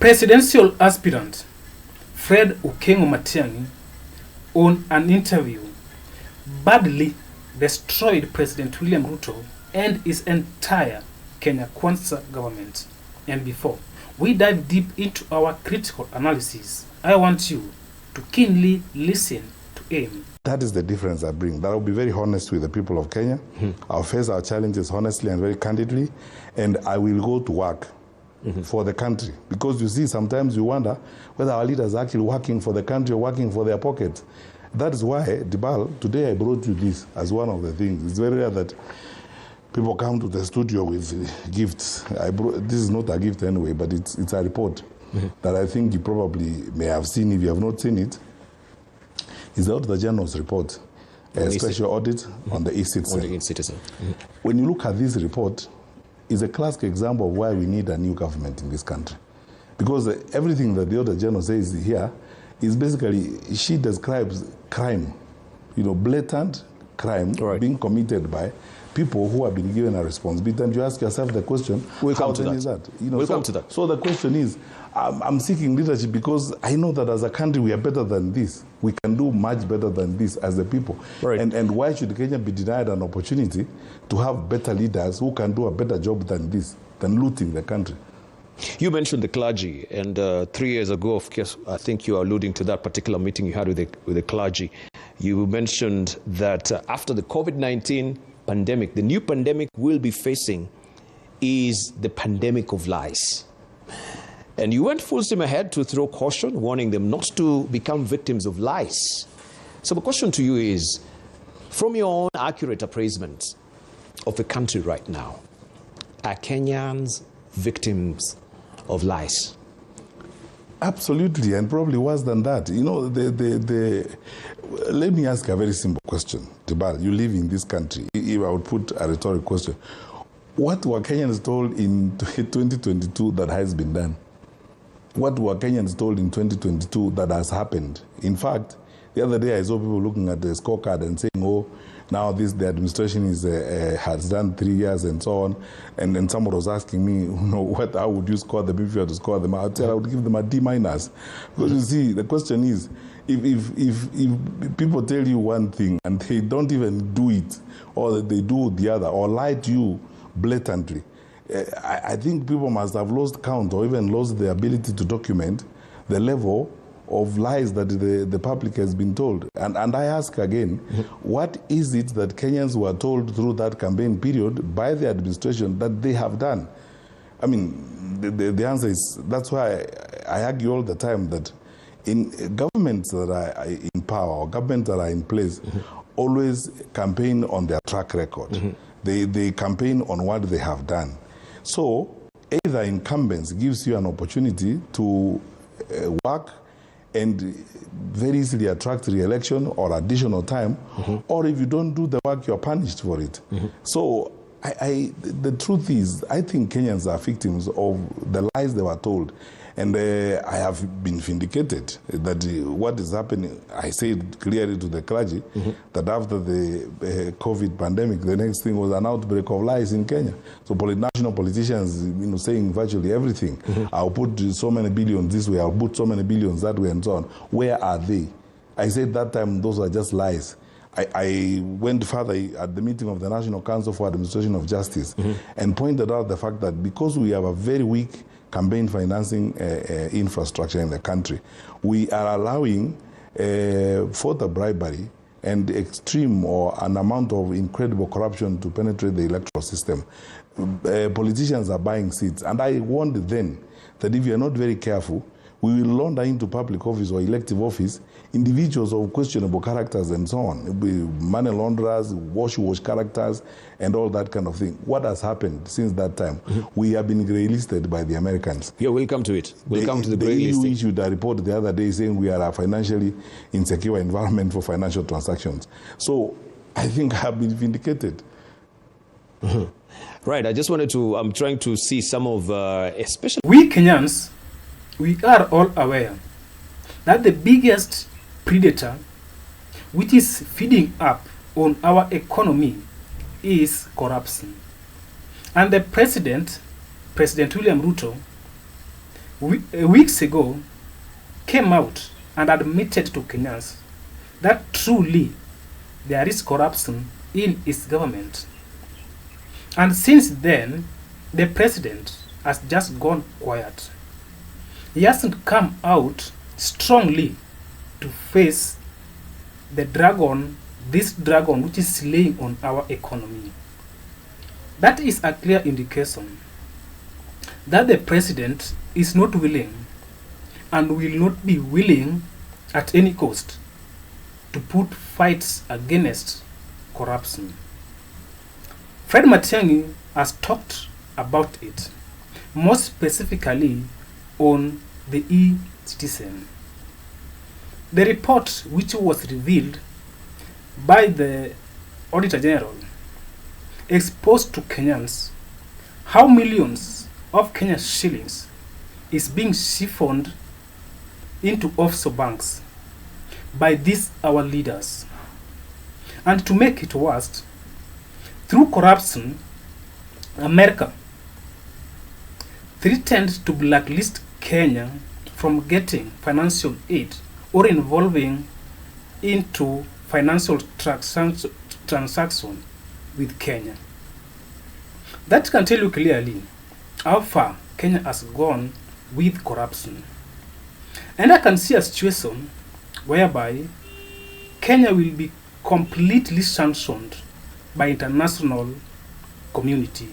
Presidential aspirant Fred Matiang'I, on an interview, badly destroyed President William Ruto and his entire Kenya Kwanza government. And before we dive deep into our critical analysis, I want you to keenly listen to him. That is the difference I bring. That I'll be very honest with the people of Kenya. I'll face our challenges honestly and very candidly, and I will go to work for the country. Because you see, sometimes you wonder whether our leaders are actually working for the country or working for their pockets. That is why, Dibal, today I brought you this as one of the things. It's very rare that people come to the studio with gifts. This is not a gift anyway, but it's a report that I think you probably may have seen. If you have not seen it, it's the Auditor General's report, a special audit on the e-Citizen. When you look at this report, it's a classic example of why we need a new government in this country. Because everything that the Auditor General says here is basically, she describes crime, blatant crime being committed by people who have been given a responsibility. And you ask yourself the question, how then is that? We'll come to that. So the question is, I'm seeking leadership because I know that as a country we are better than this. We can do much better than this as the people. Right. And why should Kenya be denied an opportunity to have better leaders who can do a better job than this, than looting the country? You mentioned the clergy, and 3 years ago, of course, I think you are alluding to that particular meeting you had with the clergy. You mentioned that after the COVID-19 pandemic, the new pandemic we'll be facing is the pandemic of lies. And you went full steam ahead to throw caution, warning them not to become victims of lies. So the question to you is, from your own accurate appraisement of the country right now, are Kenyans victims of lies? Absolutely, and probably worse than that. Let me ask a very simple question. Tibal, you live in this country. If I would put a rhetorical question, what were Kenyans told in 2022 that has been done? What were Kenyans told in 2022 that has happened? In fact, the other day I saw people looking at the scorecard and saying, oh, now the administration has done 3 years and so on. And then someone was asking me, how would you score them if you had to score them? I would give them a D-. Because you see, the question is, if people tell you one thing and they don't even do it, or they do the other, or lie to you blatantly, I think people must have lost count or even lost the ability to document the level of lies that the public has been told. And I ask again, what is it that Kenyans were told through that campaign period by the administration that they have done? I mean, the answer is, that's why I argue all the time that in governments that are in power or governments that are in place always campaign on their track record. They campaign on what they have done. So either incumbents gives you an opportunity to work and very easily attract re-election or additional time, or if you don't do the work, you're punished for it. So the truth is, I think Kenyans are victims of the lies they were told. And I have been vindicated that what is happening, I said clearly to the clergy that after the COVID pandemic, the next thing was an outbreak of lies in Kenya. So national politicians, saying virtually everything. I'll put so many billions this way, I'll put so many billions that way and so on. Where are they? I said that time those are just lies. I went further at the meeting of the National Council for Administration of Justice and pointed out the fact that because we have a very weak campaign financing infrastructure in the country, we are allowing further bribery and extreme or an amount of incredible corruption to penetrate the electoral system. Politicians are buying seats, and I warned then that if you are not very careful, we will launder into public office or elective office individuals of questionable characters and so on, money launderers, wash characters, and all that kind of thing. What has happened since that time? We have been grey-listed by the Americans. Yeah, we'll come to it. We'll come to the grey listing. The EU issued a report the other day saying we are a financially insecure environment for financial transactions. So I think I have been vindicated. Right, I'm trying to see some of, especially... We Kenyans, we are all aware that the biggest predator which is feeding up on our economy is corruption. And the President William Ruto, weeks ago came out and admitted to Kenyans that truly there is corruption in its government. And since then, the president has just gone quiet. He hasn't come out strongly to face the dragon, this dragon which is slaying on our economy. That is a clear indication that the president is not willing and will not be willing at any cost to put fights against corruption. Fred Matiang'I has talked about it, more specifically on the e-citizen. The report, which was revealed by the Auditor General, exposed to Kenyans how millions of Kenya's shillings is being siphoned into offshore banks by these our leaders. And to make it worse, through corruption, America threatened to blacklist Kenya from getting financial aid or involving into financial transaction with Kenya. That can tell you clearly how far Kenya has gone with corruption. And I can see a situation whereby Kenya will be completely sanctioned by international community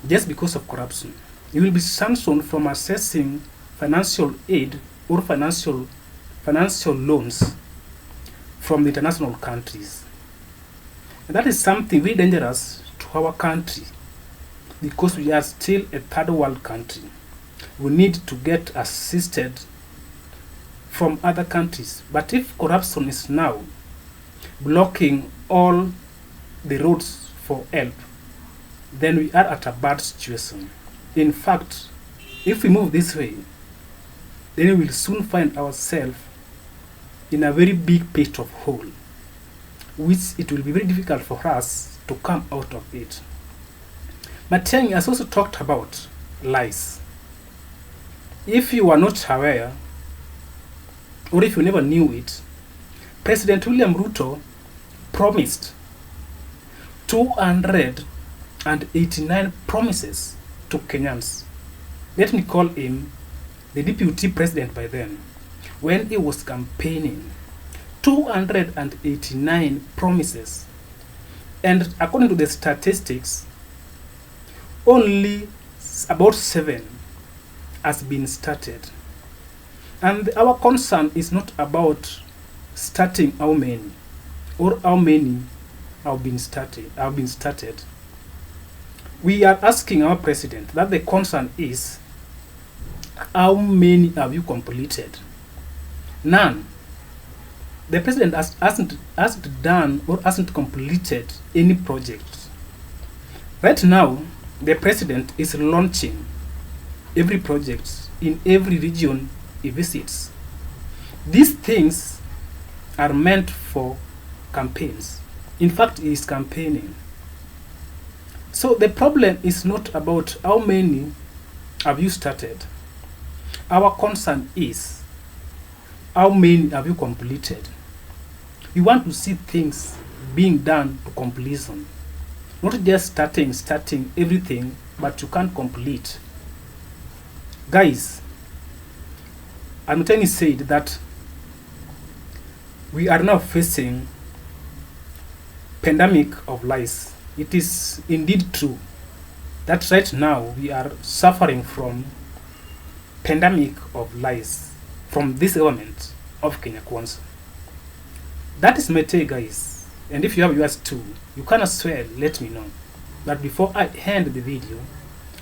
just because of corruption. You will be sanctioned from accessing financial aid or financial loans from the international countries. And that is something very dangerous to our country because we are still a third world country. We need to get assisted from other countries. But if corruption is now blocking all the roads for help, then we are at a bad situation. In fact, if we move this way, then we will soon find ourselves in a very big pit of hole, which it will be very difficult for us to come out of it. Matiang'I has also talked about lies. If you are not aware, or if you never knew it, President William Ruto promised 289 promises to Kenyans. Let me call him the deputy president by then. When he was campaigning, 289 promises. And according to the statistics, only about 7 has been started. And our concern is not about starting how many or how many have been started. We are asking our president that the concern is how many have you completed? None. The president hasn't done or hasn't completed any project. Right now, the president is launching every project in every region he visits. These things are meant for campaigns. In fact, he is campaigning. So the problem is not about how many have you started. Our concern is how many have you completed. We want to see things being done to completion. Not just starting everything, but you can't complete. Guys, Matiang'I said that we are now facing pandemic of lies. It is indeed true that right now we are suffering from pandemic of lies from this government of Kenya Kwanza. That is my take, guys. And if you have yours too, you can as well let me know. But before I end the video,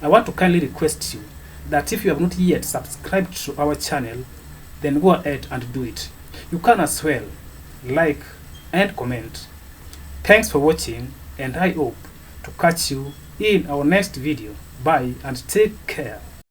I want to kindly request you that if you have not yet subscribed to our channel, then go ahead and do it. You can as well like and comment. Thanks for watching, and I hope to catch you in our next video. Bye and take care.